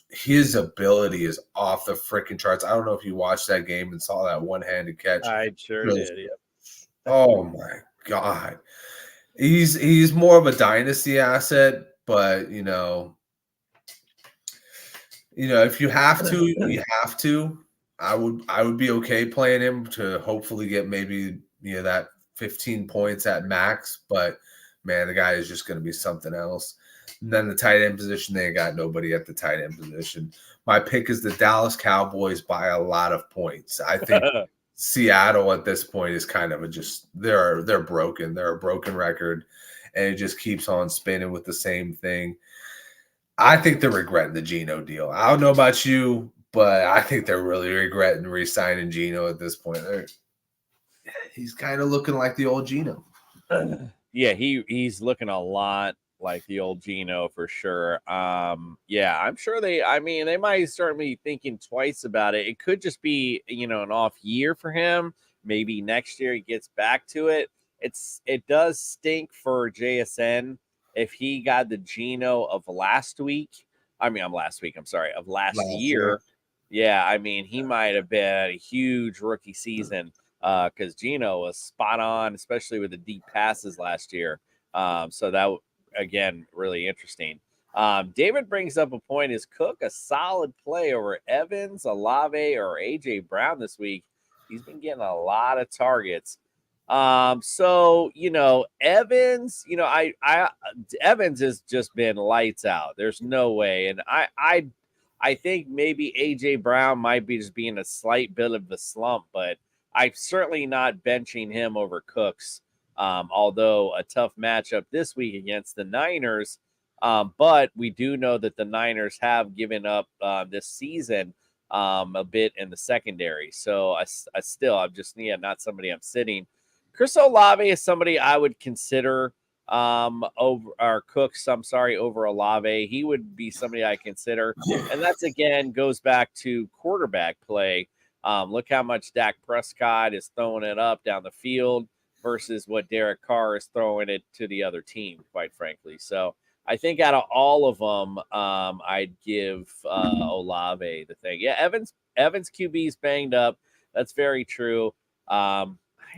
his ability is off the freaking charts. I don't know if you watched that game and saw that one-handed catch. I sure did. Yep. Oh my God, he's more of a dynasty asset, but if you have to, you have to. I would be okay playing him to hopefully get maybe that 15 points at max, but man, the guy is just going to be something else. And then the tight end position, they got nobody at the tight end position. My pick is the Dallas Cowboys by a lot of points. I think Seattle at this point is kind of they're broken. They're a broken record, and it just keeps on spinning with the same thing. I think they're regretting the Geno deal. I don't know about you, but I think they're really regretting re-signing Geno at this point. He's kind of looking like the old Geno. Yeah, he's looking a lot like the old Geno for sure. Yeah, I'm sure they might start me thinking twice about it. It could just be, an off year for him. Maybe next year he gets back to it. It does stink for JSN if he got the Geno of last year. Yeah, he might have been a huge rookie season because Geno was spot on, especially with the deep passes last year. So that, again, really interesting. David brings up a point. Is Cook a solid play over Evans, Olave, or A.J. Brown this week? He's been getting a lot of targets. So, Evans, Evans has just been lights out. There's no way. And I think maybe A.J. Brown might be just being a slight bit of the slump, but I'm certainly not benching him over Cooks. Although a tough matchup this week against the Niners. But we do know that the Niners have given up this season a bit in the secondary. So I'm just not somebody I'm sitting. Chris Olave is somebody I would consider over Cooks. I'm sorry, over Olave. He would be somebody I consider. And that's, again, goes back to quarterback play. Look how much Dak Prescott is throwing it up down the field versus what Derek Carr is throwing it to the other team, quite frankly. So I think out of all of them, I'd give Olave the thing. Yeah, Evans QB is banged up. That's very true. I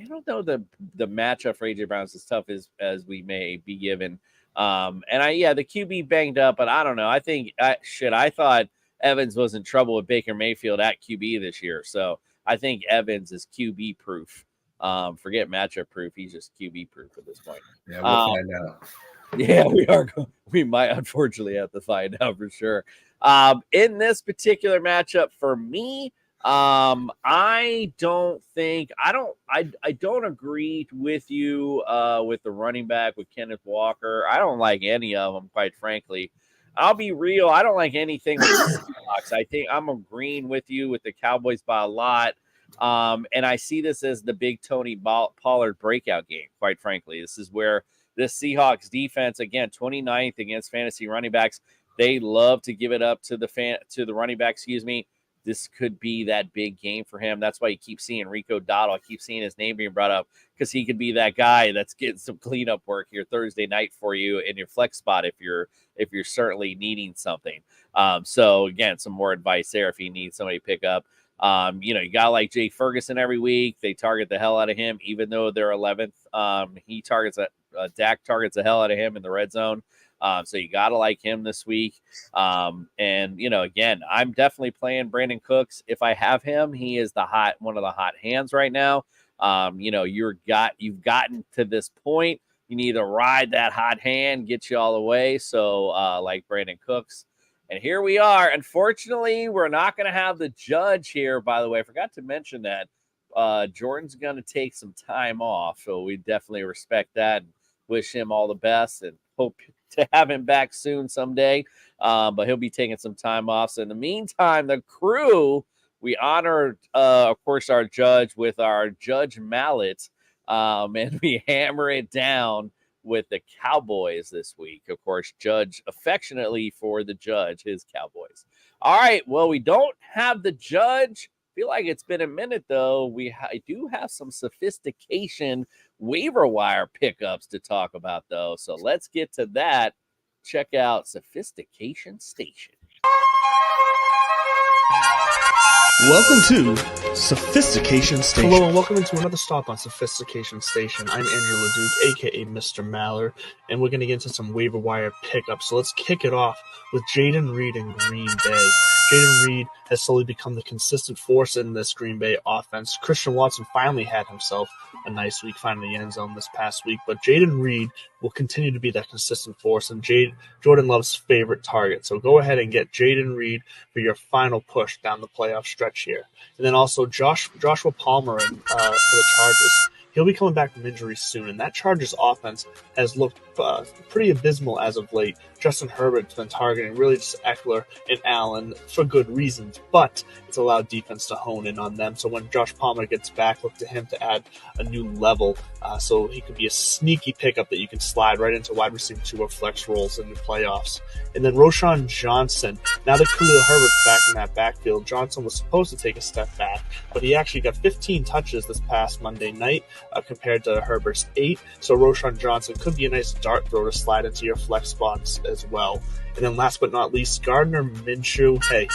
don't know the matchup for A.J. Brown is as tough as we may be given. The QB banged up, but I don't know. I think I thought Evans was in trouble with Baker Mayfield at QB this year. So I think Evans is QB proof. Forget matchup proof. He's just QB proof at this point. Yeah, we'll find out. Yeah, we are. We might unfortunately have to find out for sure. In this particular matchup for me, I don't agree with you with the running back with Kenneth Walker. I don't like any of them, quite frankly. I'll be real. I don't like anything with the Seahawks. I think I'm agreeing with you with the Cowboys by a lot. And I see this as the big Tony Pollard breakout game, quite frankly. This is where this Seahawks defense, again, 29th against fantasy running backs. They love to give it up to the running back, This could be that big game for him. That's why you keep seeing Rico Dottle. I keep seeing his name being brought up because he could be that guy that's getting some cleanup work here Thursday night for you in your flex spot if you're certainly needing something. So again, some more advice there if you need somebody to pick up. You got like Jay Ferguson every week. They target the hell out of him, even though they're 11th. Dak targets the hell out of him in the red zone. So you got to like him this week. Again, I'm definitely playing Brandon Cooks. If I have him, he is one of the hot hands right now. You've gotten to this point. You need to ride that hot hand, get you all the way. So like Brandon Cooks. And here we are. Unfortunately, we're not going to have the judge here, by the way. I forgot to mention that. Jordan's going to take some time off. So we definitely respect that and wish him all the best and hope to have him back soon someday. But he'll be taking some time off. So in the meantime, the crew, we honored, of course, our judge with our Judge Mallard. And we hammer it down with the Cowboys this week. Of course, judge affectionately for the judge, his Cowboys. All right. Well, we don't have the judge. Feel like it's been a minute, though. I do have some sophistication waiver wire pickups to talk about, though. So let's get to that. Check out Sophistication Station. Welcome to Sophistication Station. Hello and welcome into another stop on Sophistication Station. I'm Andrew LeDuc, aka Mr. Mallard, and we're going to get into some waiver wire pickups. So let's kick it off with Jaden Reed in Green Bay. Jaden Reed has slowly become the consistent force in this Green Bay offense. Christian Watson finally had himself a nice week, finding the end zone this past week, but Jaden Reed will continue to be that consistent force and Jordan Love's favorite target. So go ahead and get Jaden Reed for your final push down the playoff stretch here. And then also Joshua Palmer for the Chargers. He'll be coming back from injury soon, and that Chargers offense has looked pretty abysmal as of late. Justin Herbert's been targeting really just Eckler and Allen for good reasons, but it's allowed defense to hone in on them. So when Josh Palmer gets back, look to him to add a new level. So he could be a sneaky pickup that you can slide right into wide receiver 2 or flex roles in the playoffs. And then Roschon Johnson. Now that Khalil Herbert's back in that backfield, Johnson was supposed to take a step back, but he actually got 15 touches this past Monday night compared to Herbert's 8. So Roschon Johnson could be a nice dart throw to slide into your flex spots as well. And then last but not least, Gardner Minshew. Hey,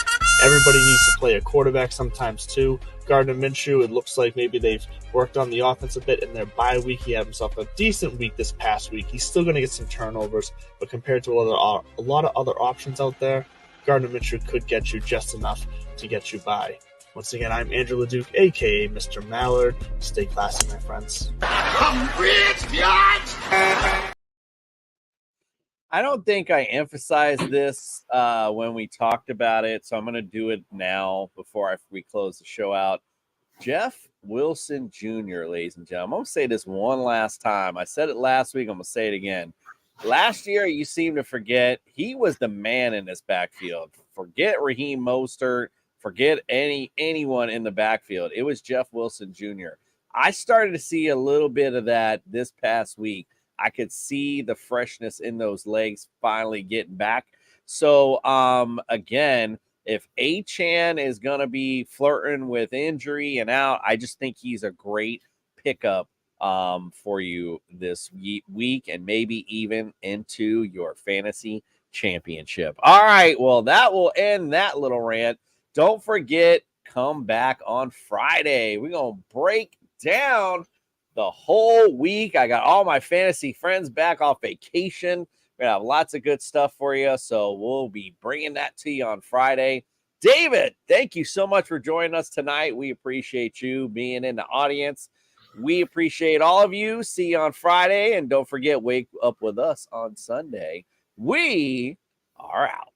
Everybody needs to play a quarterback sometimes too. Gardner Minshew, it looks like maybe they've worked on the offense a bit in their bye week. He had himself a decent week this past week. He's still going to get some turnovers, but compared to a lot of other options out there, Gardner Minshew could get you just enough to get you by. Once again, I'm Andrew LeDuc, a.k.a. Mr. Mallard. Stay classy, my friends. I don't think I emphasized this when we talked about it, so I'm going to do it now before we close the show out. Jeff Wilson Jr., ladies and gentlemen. I'm going to say this one last time. I said it last week. I'm going to say it again. Last year, you seem to forget he was the man in this backfield. Forget Raheem Mostert. Forget anyone in the backfield. It was Jeff Wilson Jr. I started to see a little bit of that this past week. I could see the freshness in those legs finally getting back. So, again, if Achane is going to be flirting with injury and out, I just think he's a great pickup for you this week and maybe even into your fantasy championship. All right, well, that will end that little rant. Don't forget, come back on Friday. We're going to break down the whole week. I got all my fantasy friends back off vacation. We're going to have lots of good stuff for you, so we'll be bringing that to you on Friday. David, thank you so much for joining us tonight. We appreciate you being in the audience. We appreciate all of you. See you on Friday, and don't forget, wake up with us on Sunday. We are out.